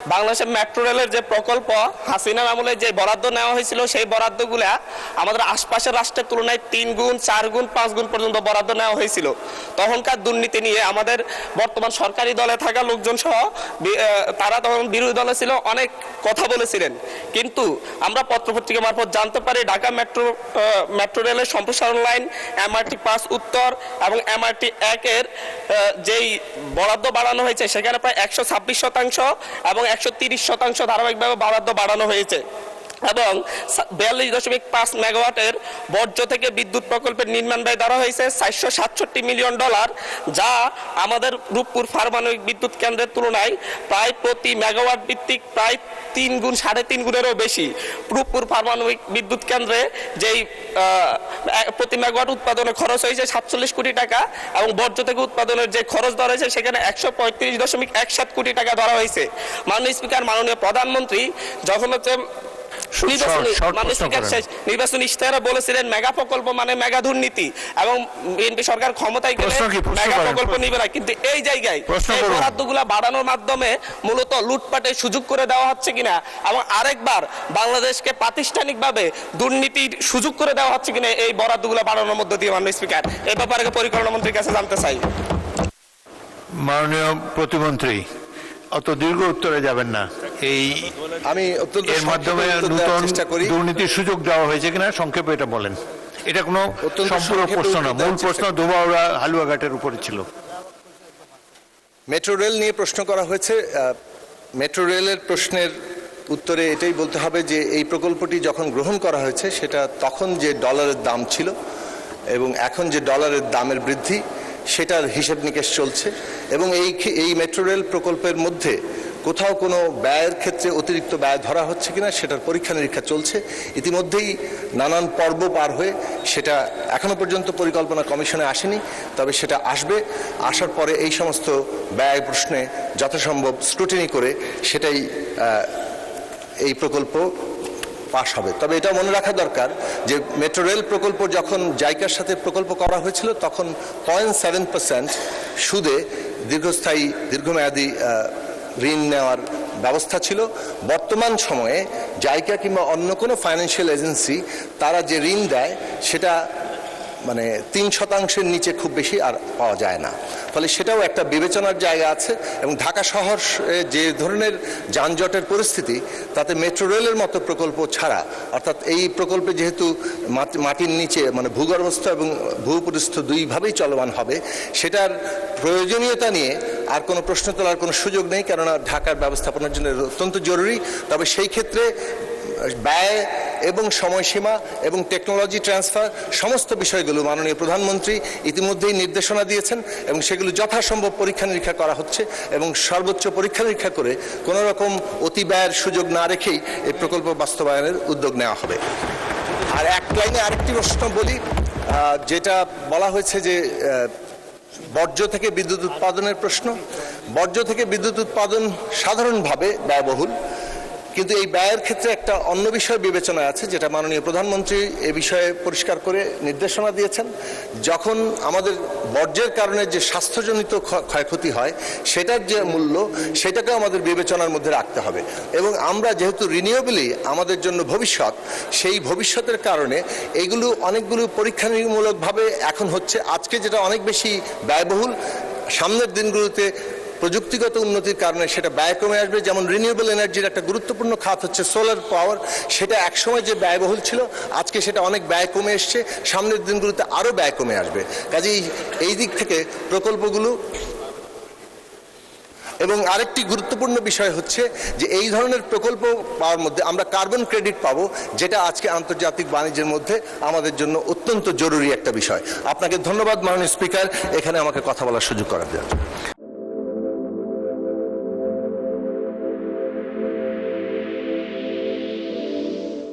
বাংলাদেশের মেট্রো রেলের যে প্রকল্প হাসিনা আমলে যে বরাদ্দ নেওয়া হয়েছিল সেই বরাদ্দগুলা আমাদের আশপাশের রাষ্ট্রের তুলনায় 3 গুণ 4 গুণ 5 গুণ পর্যন্ত বরাদ্দ নেওয়া হয়েছিল। তখনকার দুর্নীতি নিয়ে আমাদের বর্তমান সরকারি দলে থাকা লোকজন সহ তারা তখন বিরোধী দলে ছিল, অনেক কথা বলেছিলেন। কিন্তু আমরা পত্রপত্রিকা মারফত জানতে পারি ঢাকা মেট্রো রেলের সম্প্রসারণ লাইন MRT 5 উত্তর এবং MRT 1 এর যেই বরাদ্দ বাড়ানো হয়েছে সেখানে প্রায় 126% এবং 130% ধারাবাহিকভাবে বরাদ্দ বাড়ানো হয়েছে এবং 42.5 মেগাওয়াটের বর্জ্য থেকে বিদ্যুৎ প্রকল্পের নির্মাণ ব্যয় ধরা হয়েছে $467 মিলিয়ন, যা আমাদের রূপপুর পারমাণবিক বিদ্যুৎ কেন্দ্রের তুলনায় প্রায় প্রতি মেগাওয়াট ভিত্তিক প্রায় 3 গুণ 3.5 গুণেরও বেশি। রূপপুর পারমাণবিক বিদ্যুৎ কেন্দ্রে যেই প্রতি মেগাওয়াট উৎপাদনে খরচ হয়েছে 47 কোটি টাকা এবং বর্জ্য থেকে উৎপাদনের যে খরচ ধরা হয়েছে সেখানে 135.17 কোটি টাকা ধরা হয়েছে। মাননীয় স্পিকার, মাননীয় প্রধানমন্ত্রী যখন নির্বাচনী ইশতেহারে বলেছিলেন মেগা প্রকল্প মানে মেগা দুর্নীতি এবং বিএনপি সরকার ক্ষমতায় গেলে মেগা প্রকল্প নিবে না, কিন্তু এই জায়গায় এই বরাদ্দগুলো বাড়ানোর মাধ্যমে মূলত লুটপাটের সুযোগ করে দেওয়া হচ্ছে কিনা এবং আরেকবার বাংলাদেশকে প্রাতিষ্ঠানিকভাবে দুর্নীতির সুযোগ করে দেওয়া হচ্ছে কিনা এই বরাদ্দগুলো বাড়ানোর মধ্য দিয়ে। মাননীয় স্পিকার, এই ব্যাপারে পরিকল্পনা মন্ত্রীর কাছে জানতে চাই। মাননীয় প্রতিমন্ত্রী, অত দীর্ঘ উত্তরে যাবেন না। আমি এর মাধ্যমে নতুন দুর্নীতির সুযোগ দেওয়া হয়েছে কিনা সংক্ষেপে এটা বলেন। এটা কোনো সম্পূর্ণ প্রশ্ন না, মূল প্রশ্ন ধোবাউড়া হালুয়াঘাটের উপরে ছিল। মেট্রো রেল নিয়ে প্রশ্ন করা হয়েছে। মেট্রো রেলের প্রশ্নের উত্তরে এটাই বলতে হবে যে এই প্রকল্পটি যখন গ্রহণ করা হয়েছে সেটা তখন যে ডলারের দাম ছিল এবং এখন যে ডলারের দামের বৃদ্ধি সেটার হিসেব নিকেশ চলছে এবং এই মেট্রো রেল প্রকল্পের মধ্যে কোথাও কোনো ব্যয়ের ক্ষেত্রে অতিরিক্ত ব্যয় ধরা হচ্ছে কিনা সেটার পরীক্ষা নিরীক্ষা চলছে। ইতিমধ্যেই নানান পর্ব পার হয়ে সেটা এখনো পর্যন্ত পরিকল্পনা কমিশনে আসেনি, তবে সেটা আসবে। আসার পরে এই সমস্ত ব্যয় প্রশ্নে যথাসম্ভব স্ক্রুটিনি করে সেটাই এই প্রকল্প পাশ হবে। তবে এটা মনে রাখা দরকার যে মেট্রো রেল প্রকল্প যখন জাইকার সাথে প্রকল্প করা হয়েছিল তখন 0.7% সুদে দীর্ঘমেয়াদী ঋণ নেওয়ার ব্যবস্থা ছিল। বর্তমান সময়ে জাইকা কিংবা অন্য কোনো ফাইন্যান্সিয়াল এজেন্সি তারা যে ঋণ দেয় সেটা মানে 3% নিচে খুব বেশি আর পাওয়া যায় না। ফলে সেটাও একটা বিবেচনার জায়গা আছে এবং ঢাকা শহর যে ধরনের যানজটের পরিস্থিতি তাতে মেট্রো রেলের মতো প্রকল্প ছাড়া, অর্থাৎ এই প্রকল্পে যেহেতু মাটির নিচে মানে ভূগর্ভস্থ এবং ভূপৃষ্ঠ দুইভাবেই চলমান হবে, সেটার প্রয়োজনীয়তা নিয়ে আর কোনো প্রশ্ন তোলার কোনো সুযোগ নেই, কেননা ঢাকার ব্যবস্থাপনার জন্য অত্যন্ত জরুরি। তবে সেই ক্ষেত্রে ব্যয় এবং সময়সীমা এবং টেকনোলজি ট্রান্সফার সমস্ত বিষয়গুলো মাননীয় প্রধানমন্ত্রী ইতিমধ্যেই নির্দেশনা দিয়েছেন এবং সেগুলো যথাসম্ভব পরীক্ষা নিরীক্ষা করা হচ্ছে এবং সর্বোচ্চ পরীক্ষা নিরীক্ষা করে কোনো রকম অতি ব্যয়ের সুযোগ না রেখেই এই প্রকল্প বাস্তবায়নের উদ্যোগ নেওয়া হবে। আর এক লাইনে আরেকটি প্রশ্ন বলি, যেটা বলা হয়েছে যে বর্জ্য থেকে বিদ্যুৎ উৎপাদনের প্রশ্ন। বর্জ্য থেকে বিদ্যুৎ উৎপাদন সাধারণভাবে ব্যয়বহুল, কিন্তু এই ব্যয়ের ক্ষেত্রে একটা অন্য বিষয় বিবেচনায় আছে যেটা মাননীয় প্রধানমন্ত্রী এ বিষয়ে পরিষ্কার করে নির্দেশনা দিয়েছেন। যখন আমাদের বর্জ্যের কারণে যে স্বাস্থ্যজনিত ক্ষয়ক্ষতি হয় সেটার যে মূল্য সেটাকে আমাদের বিবেচনার মধ্যে রাখতে হবে এবং আমরা যেহেতু রিনিউয়েবলি আমাদের জন্য ভবিষ্যৎ, সেই ভবিষ্যতের কারণে এইগুলো অনেকগুলো পরীক্ষামূলকভাবে এখন হচ্ছে। আজকে যেটা অনেক বেশি ব্যয়বহুল, সামনের দিনগুলোতে প্রযুক্তিগত উন্নতির কারণে সেটা ব্যয় কমে আসবে। যেমন রিনিউয়েবল এনার্জির একটা গুরুত্বপূর্ণ খাত হচ্ছে সোলার পাওয়ার, সেটা একসময় যে ব্যয়বহুল ছিল আজকে সেটা অনেক ব্যয় কমে এসছে, সামনের দিনগুলোতে আরও ব্যয় কমে আসবে। কাজেই এই দিক থেকে প্রকল্পগুলো এবং আরেকটি গুরুত্বপূর্ণ বিষয় হচ্ছে যে এই ধরনের প্রকল্প পাওয়ার মধ্যে আমরা কার্বন ক্রেডিট পাবো, যেটা আজকে আন্তর্জাতিক বাণিজ্যের মধ্যে আমাদের জন্য অত্যন্ত জরুরি একটা বিষয়। আপনাকে ধন্যবাদ মাননীয় স্পিকার, এখানে আমাকে কথা বলার সুযোগ করে দেওয়ার জন্য।